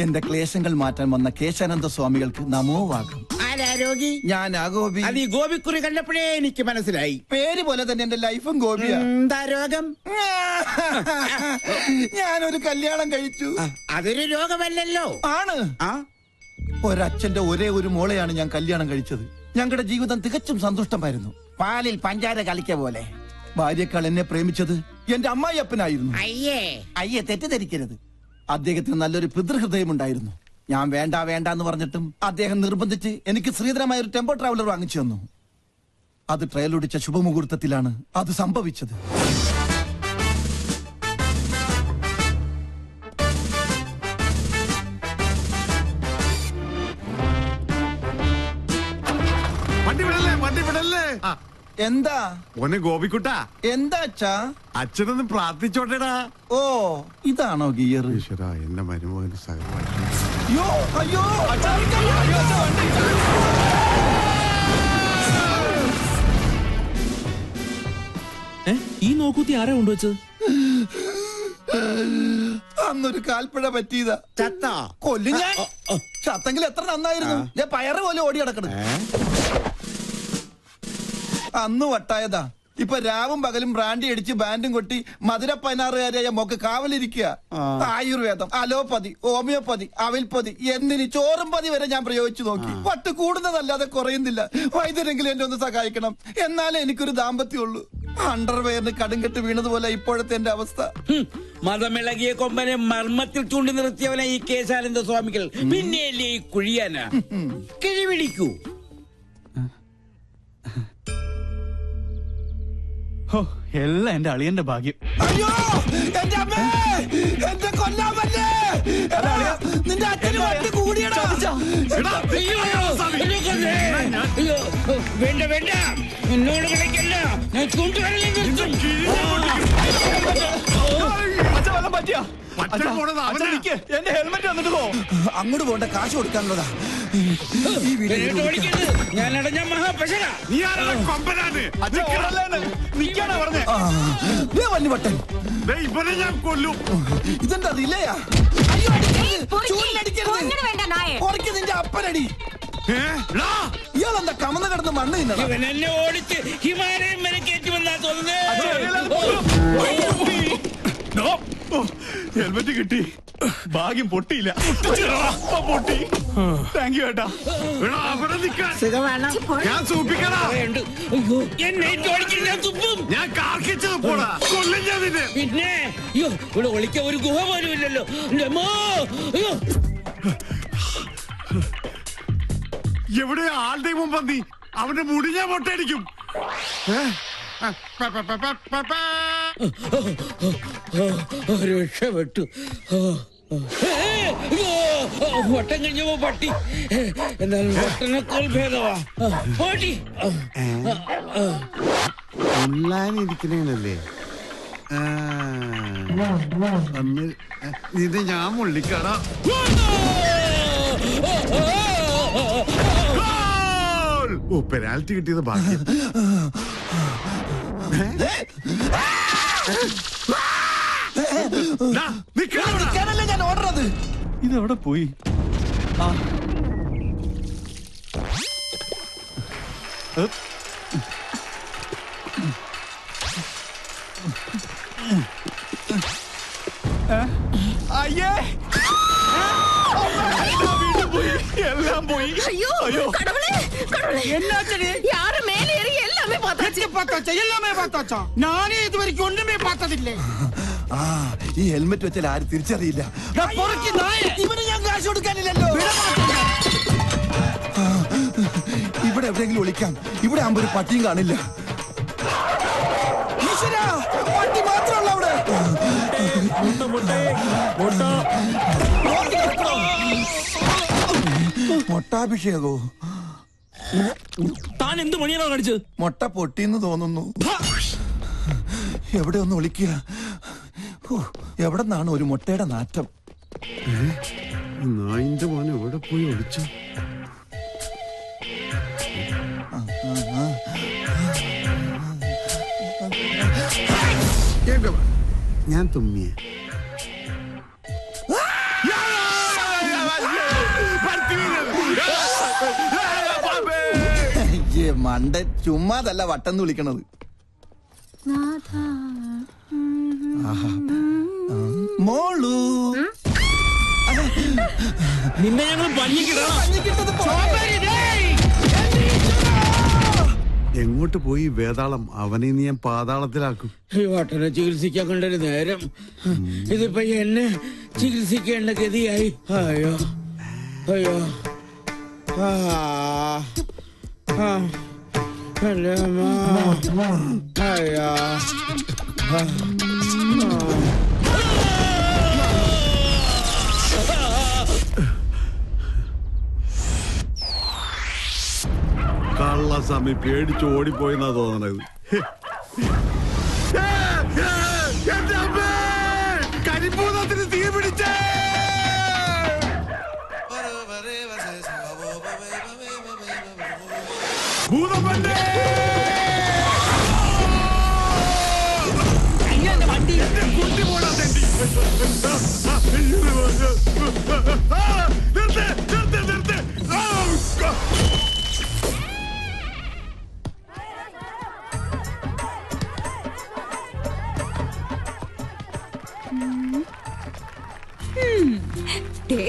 എന്റെ ക്ലേശങ്ങൾ മാറ്റാൻ വന്ന കേശാനന്ദ സ്വാമികൾക്ക് നമോവാകം. രോഗി ഞാനാ ഗോപി. അത് ഈ ഗോപിക്കുറി കണ്ടപ്പോഴേ എനിക്ക് മനസ്സിലായി. പേര് പോലെ തന്നെ എന്റെ ലൈഫും ഗോപിയാ. എന്താ രോഗം? ഞാനൊരു കല്യാണം കഴിച്ചു. അതൊരു രോഗമല്ലല്ലോ. ആണ്. ഒരച്ഛന്റെ ഒരേ ഒരു മോളെയാണ് ഞാൻ കല്യാണം കഴിച്ചത്. ഞങ്ങളുടെ ജീവിതം തികച്ചും സന്തുഷ്ടമായിരുന്നു. പാലിൽ പഞ്ചാര കളിക്ക പോലെ. ഭാര്യക്കാൾ എന്നെ പ്രേമിച്ചത് എന്റെ അമ്മായിയപ്പനായിരുന്നു. അയ്യേ തെറ്റിദ്ധരിക്കരുത്. അദ്ദേഹത്തിന് നല്ലൊരു പിതൃഹൃദയമുണ്ടായിരുന്നു. ഞാൻ വേണ്ട വേണ്ട എന്ന് പറഞ്ഞിട്ടും അദ്ദേഹം നിർബന്ധിച്ച് എനിക്ക് ശ്രീധരമായ ഒരു ടെമ്പോ ട്രാവലർ വാങ്ങിച്ചു തന്നു. അത് ട്രയലൊടിച്ച ശുഭമുഹൂർത്തത്തിലാണ് അത് സംഭവിച്ചത്. എന്താ ഒന്നെ ഗോപിക്കുട്ട? എന്താ അച്ഛാ? അച്ഛനൊന്ന് പ്രാർത്ഥിച്ചോട്ടേടാ. ഓ ഇതാണോ ഗിയർ? ഈശ്വരാ, എന്റെ മരുമകന് സകലമായി. അയ്യോ ഈ നോക്കൂത്തി ആരാ കൊണ്ടുവച്ചത്? അന്നൊരു കാൽപ്പഴ പറ്റിയതാ. ചത്ത കൊല്ലു ഞാൻ. ചത്തെങ്കിൽ എത്ര നന്നായിരുന്നു. ഞാൻ പയറ് പോലെ ഓടി കിടക്കണം. അന്ന് വട്ടായതാ. ഇപ്പൊ രാവും പകലും ബ്രാൻഡി അടിച്ച് ബാൻഡും കൊട്ടി മധുര 16കാരിയായ മോക്ക് കാവലിരിക്കുക. ആയുർവേദം, അലോപ്പതി, ഹോമിയോപ്പതി, അവിൽപ്പതി, എന്തിന് ചോറും പതി വരെ ഞാൻ പ്രയോഗിച്ചു നോക്കി. പട്ട് കൂടുന്നതല്ലാതെ കുറയുന്നില്ല. വൈദ്യരെങ്കിലും എന്നെ ഒന്ന് സഹായിക്കണം. എന്നാലേ എനിക്കൊരു ദാമ്പത്യമുള്ളൂ. അണ്ടർവെയറിന് കടുങ്കെട്ട് വീണതുപോലെ ഇപ്പോഴത്തെ എന്റെ അവസ്ഥ. മതമിളകിയ കൊമ്പനെ മർമ്മത്തിൽ ചൂണ്ടി നിർത്തിയവനെ ഈ കേശാനന്ദ സ്വാമികൾ പിന്നെയല്ലേ ഈ കുഴിയാനാ. കിഴിപിടിക്കൂ. എല്ലാം എന്റെ അളിയന്റെ ഭാഗ്യം. അയ്യോ എന്റെ അമ്മേ, എന്റെ കൊല്ലാമല്ലേ. നിന്റെ അച്ഛന് വണ്ടി കൂടിയടാ. വേണ്ട വേണ്ട, എന്നോട് കളിക്കല്ല. ഞാൻ ചൂണ്ടുകളിൽ നിർത്തും. എന്റെ ഹെൽമെറ്റ് വന്നിട്ട് പോ. അങ്ങോട്ട് പോണ്ട, കാശ് കൊടുക്കാനുള്ളതാ. ഞാൻ അടഞ്ഞ മഹാപശന. വല്ലുവട്ടൻ ഞാൻ കൊല്ലും. ഇതെന്താ റിലയാ? നിന്റെ അപ്പനടി. ഇയാളെന്താ കമന്ന് കിടന്ന് മണ്ണ് തിന്നണം. ഇവൻ എന്നെ ഓടിച്ച് ഹിമാലയം വരെ കയറ്റുമെന്നാ തോന്നുന്നത്. ഹെൽമെറ്റ് കിട്ടി. ഭാഗ്യം പൊട്ടിയില്ല. പൊട്ടി. താങ്ക് യു ഏട്ടാ. ഞാൻ സൂപ്പിക്കണ. എന്നെ ഓടിച്ചില്ല തുപ്പും. ഞാൻ കാർക്കിച്ചത് പോടാ. കൊല്ലും ഞാൻ നിന്നെ. പിന്നെ അയ്യോ, ഇവിടെ ഒളിക്കാൻ ഒരു ഗുഹ പോലും ഇല്ലല്ലോ. എവിടെ ആളുടെ മുമ്പ് നീ അവന്റെ മുടി ഞാൻ പൊട്ടടിക്കും. രക്ഷപ്പെട്ടു. വട്ടം കഴിഞ്ഞപ്പോ പട്ടി. എന്നാൽ വട്ടനേക്കാൾ ഭേദവാ പട്ടി. ഉള്ളാനിരിക്കണല്ലേ ഇത് ഞാൻ മുള്ളിക്കട. ഓ, പെനാൽറ്റി കിട്ടിയത് ഭാഗ്യം. ഞാൻ ഓർഡറത്. ഇതെവിടെ പോയി? അയ്യേ, எல்லாம் போய். ஐயோ கடவுளே கடவுளே, என்னாச்சு? யாரு மேல ஏறி எல்லாமே பார்த்தாச்சு. எல்லாமே பார்த்தாச்சா? நானே இது வரைக்கும் ஒண்ணுமே பார்த்ததில்லை. ഈ ഹെൽമെറ്റ് വെച്ചാൽ ആരും തിരിച്ചറിയില്ല. ഇവന് ഞാൻ കാശ് കൊടുക്കാനില്ലല്ലോ. ഇവിടെ എവിടെയെങ്കിലും ഒളിക്കാം. ഇവിടെ ആകുമ്പോ ഒരു പട്ടിയും കാണില്ല. പട്ടി മാത്രമല്ല അവിടെ. മൊട്ടാഭിഷേകോ? താൻ എന്ത് മണിയാണോ കാണിച്ചത്? മൊട്ട പൊട്ടിന്ന് തോന്നുന്നു. എവിടെ ഒന്ന് ഒളിക്കുക. എവിടെ നിന്നാണ് ഒരു മുട്ടയുടെ നാറ്റം? നായിന്റെ മോനെ എവിടെ പോയി ഒളിച്ചു? ഞാൻ തുമ്മിയെ മണ്ട ചുമ്മാതല്ല വട്ടം വിളിക്കണത്. മോളു നിന്നെ ഞങ്ങൾ എങ്ങോട്ട് പോയി വേതാളം? അവനെ നീ ഞാൻ പാതാളത്തിലാക്കും. ഈ വട്ടനെ ചികിത്സിക്കാൻ കണ്ടൊരു നേരം ഇതിപ്പോ എന്നെ ചികിത്സിക്കേണ്ട ഗതിയായി. അയ്യോ അയ്യോ അയ്യോ കള്ളസ്വാമി പേടിച്ച് ഓടിപ്പോയെന്നാ തോന്നണത്. കരിപ്പൂതത്തിന് തീ പിടിച്ചേ. ഭൂതമല്ലേ കുട്ടി പോടാ തെണ്ടി.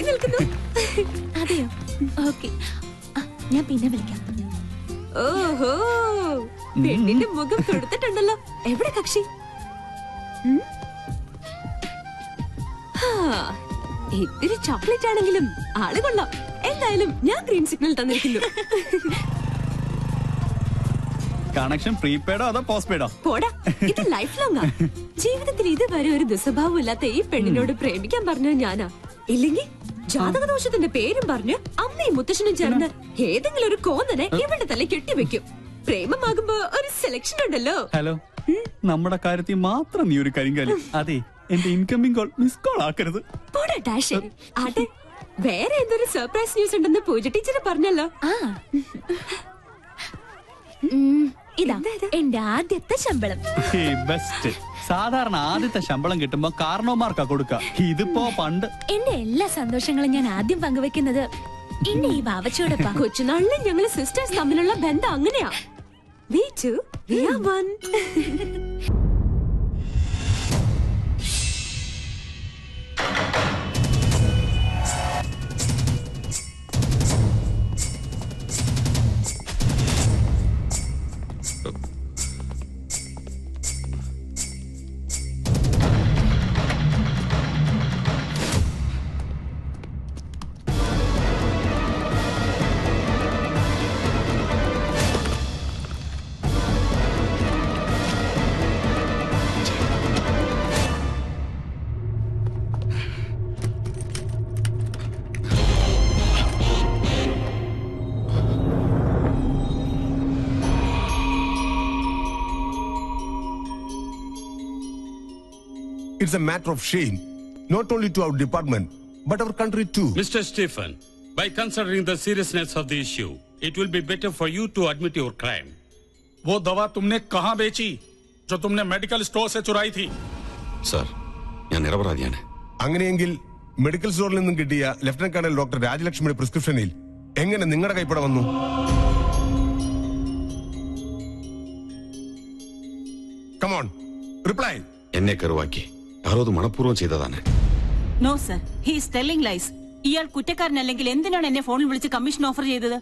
നിർത്ത്. അതെയോ? ഓക്കെ, ഞാൻ പിന്നെ വിളിക്കാം. ഓഹോ, പെണ്ണിന്റെ മുഖം കൊടുത്തിട്ടുണ്ടല്ലോ. എവിടെ കക്ഷി? ഇത്തിരി ചോക്ലേറ്റ് ആണെങ്കിലും ആള് കൊള്ളാം. എന്തായാലും ഞാൻ ഗ്രീൻ സിഗ്നൽ തന്നിരിക്കുന്നു. കണക്ഷൻ പ്രീപെയ്ഡോ അതോ പോസ്റ്റ്പെയ്ഡോ? പോടാ, ഇത് ലൈഫ് ലോങ്ങാ. ജീവിതത്തിൽ ഇതുവരെ ഒരു ദുസ്വഭാവം ഇല്ലാത്ത ഈ പെണ്ണിനോട് പ്രേമിക്കാൻ പറഞ്ഞത് ഞാനാ. ഇല്ലെങ്കിൽ ജാതകദോഷത്തിന്റെ പേരും പറഞ്ഞ് അമ്മയും മുത്തശ്ശനും ചേർന്ന് ഏതെങ്കിലും ഒരു കോന്നനെ ഇവളുടെ തല കെട്ടിവെക്കും. പ്രേമമാകുമ്പോ ഒരു സെലക്ഷൻ ഉണ്ടല്ലോ. ഹലോ, നമ്മുടെ കാര്യത്തിൽ മാത്രം നീ ഒരു കരിങ്കാലി. അതെ, എന്റെ ഇൻകമിംഗ് കോൾ മിസ് കോൾ ആക്കരുത്. പോടാ ഡാഷ്. ആട്ടെ, വേറെ എന്തൊരു സർപ്രൈസ് ന്യൂസ് ഉണ്ടെന്ന് പൂജ ടീച്ചർ പറഞ്ഞല്ലോ. ഇതാ എന്റെ ആദ്യത്തെ ശമ്പളം. ബെസ്റ്റ്. സാധാരണ ആദ്യത്തെ ശമ്പളം കിട്ടുമ്പോ കാരണവന്മാർക്കാ കൊടുക്ക. ഇതിപ്പോ പണ്ട്. എന്റെ എല്ലാ സന്തോഷങ്ങളും ഞാൻ ആദ്യം പങ്കുവെക്കുന്നത് എന്റെ ഈ വാവച്ചോടൊപ്പം. കൊച്ചുനാളിലെ ഞങ്ങള് സിസ്റ്റേഴ്സ് തമ്മിലുള്ള ബന്ധം അങ്ങനെയാ. We two, we are one. It's a matter of shame, not only to our department, but our country too. Mr. Stephen, by considering the seriousness of the issue, it will be better for you to admit your crime. वो दवा तुमने कहाँ बेची जो तुमने medical store से चुराई थी? सर, ഞാൻ നിരപരാധിയാണ്. അങ്ങനെയെങ്കിൽ മെഡിക്കൽ സ്റ്റോറിൽ നിന്നും കിട്ടിയ ലഫ്റ്റനന്റ് കേണൽ ഡോക്ടർ രാജലക്ഷ്മിയുടെ പ്രിസ്ക്രിപ്ഷനിൽ എങ്ങനെ നിങ്ങളുടെ കൈപ്പട വന്നു? Come on, reply. എന്നെ കരുവാക്കി ആരോത് മനഃപൂർവ്വം ചെയ്തതാണ്. No sir, he is telling lies. ഇയാൾ കുറ്റക്കാരനല്ലെങ്കിൽ എന്തിനാണ് എന്നെ ഫോണിൽ വിളിച്ച് കമ്മീഷൻ ഓഫർ ചെയ്തത്?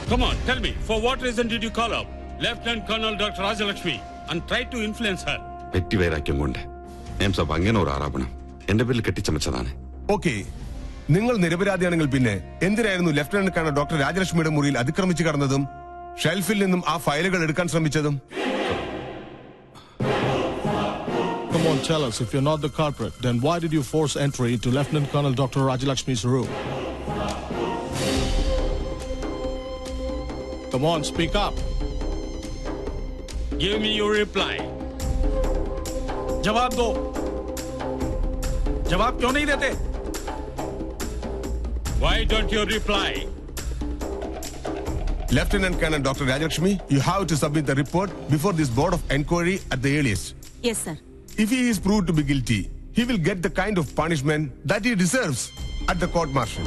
Come on, tell me, for what reason did you call up Lieutenant Colonel Dr. Rajalakshmi and try to influence her? Petty വൈരാഗ്യം കൊണ്ട് നേംസഭ അങ്ങനെ ഒരു ആരോപണം എന്റെ പേരിൽ കെട്ടിച്ചമച്ചതാണ്. ഓക്കെ, നിങ്ങൾ നിരപരാധിയാണെങ്കിൽ പിന്നെ എന്തിനായിരുന്നു ലഫ്റ്റനന്റ് കേണൽ ഡോക്ടർ രാജലക്ഷ്മിയുടെ മുറിയിൽ അതിക്രമിച്ചു കടന്നതും ഷെൽഫിൽ നിന്നും ആ ഫയലുകൾ എടുക്കാൻ ശ്രമിച്ചതും? Come on, tell us. If you're not the culprit, then why did you force entry into Lieutenant Colonel Dr. Rajalakshmi's room? Come on, speak up. Give me your reply. जवाब दो. जवाब क्यों नहीं देते? Why don't you reply? Lieutenant Colonel Dr. Rajalakshmi, you have to submit the report before this board of inquiry at the earliest. Yes, sir. If he is proved to be guilty, he will get the kind of punishment that he deserves at the court martial.